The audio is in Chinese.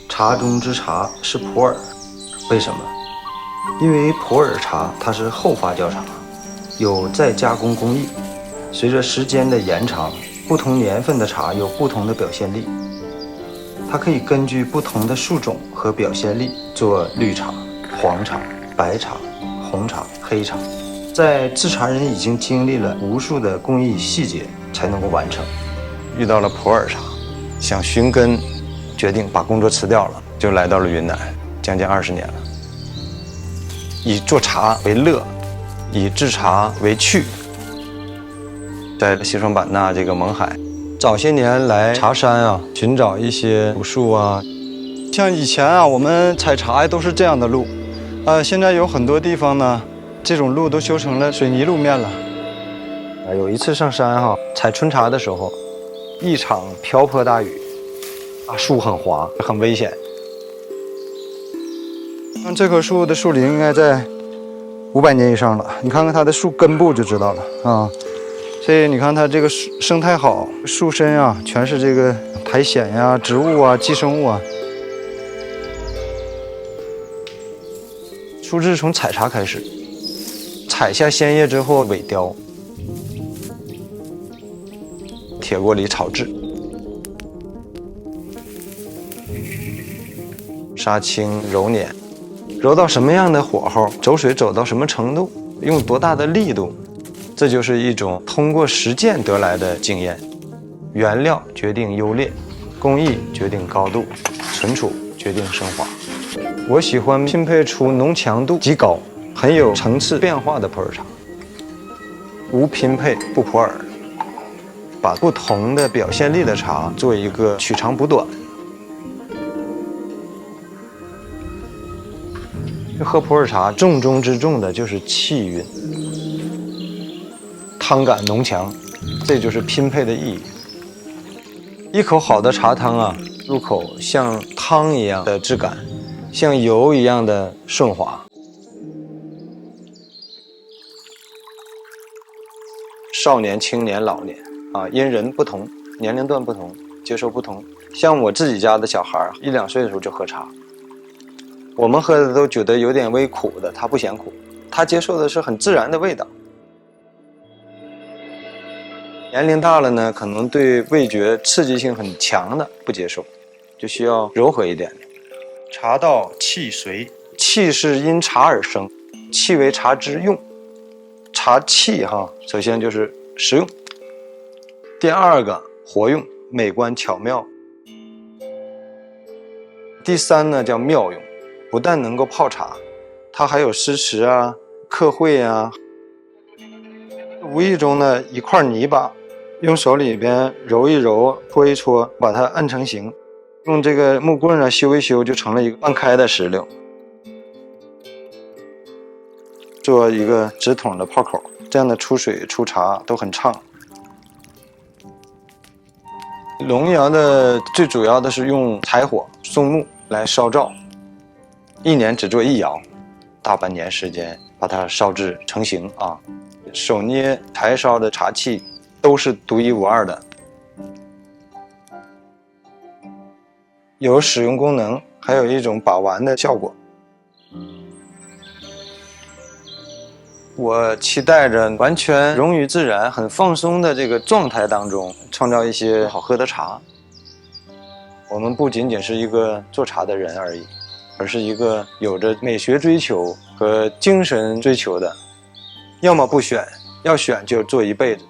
茶中之茶是普洱，为什么？因为普洱茶它是后发酵茶，有再加工工艺。随着时间的延长，不同年份的茶有不同的表现力。它可以根据不同的树种和表现力做绿茶、黄茶、白茶、红茶、黑茶。在制茶人已经经历了无数的工艺细节才能够完成。遇到了普洱茶，想寻根，决定把工作辞掉了，就来到了云南，将近20年了。以做茶为乐，以制茶为趣。在西双版纳这个勐海，早些年来茶山啊，寻找一些古树啊。像以前啊，我们采茶都是这样的路，现在有很多地方呢，这种路都修成了水泥路面了。有一次上山哈，采春茶的时候，一场瓢泼大雨，树很滑，很危险。这棵树的树龄应该在500年以上了，你看看它的树根部就知道了啊。所以你看它这个生态好，树身啊全是这个苔藓呀、植物啊、寄生物啊。树枝从采茶开始，采下鲜叶之后萎凋，铁锅里炒制，杀青揉捻，揉到什么样的火候，走水走到什么程度，用多大的力度，这就是一种通过实践得来的经验。原料决定优劣，工艺决定高度，存储决定升华。我喜欢拼配出浓强度极高、很有层次变化的普洱茶。无拼配不普洱，把不同的表现力的茶做一个取长补短。喝普洱茶重中之重的就是气韵，汤感浓强，这就是拼配的意义。一口好的茶汤啊，入口像汤一样的质感，像油一样的顺滑。少年、青年、老年啊，因人不同，年龄段不同，接受不同。像我自己家的小孩1、2岁的时候就喝茶，我们喝的都觉得有点微苦的，他不嫌苦，他接受的是很自然的味道。年龄大了呢，可能对味觉刺激性很强的不接受，就需要柔和一点的。茶道气随，气是因茶而生，气为茶之用。茶气哈，首先就是实用，第二个活用，美观巧妙，第三呢叫妙用，不但能够泡茶，它还有诗词啊、刻绘啊。无意中呢，一块泥巴，用手里边揉一揉、搓一搓，把它按成形，用这个木棍呢修一修，就成了一个半开的石榴。做一个直筒的泡口，这样的出水出茶都很畅。龙窑的最主要的是用柴火、松木来烧造，1年只做1窑，大半年时间把它烧制成型啊。手捏柴烧的茶器都是独一无二的，有使用功能，还有一种把玩的效果。我期待着完全融于自然、很放松的这个状态当中，创造一些好喝的茶。我们不仅仅是一个做茶的人而已，而是一个有着美学追求和精神追求的。要么不选，要选就做一辈子。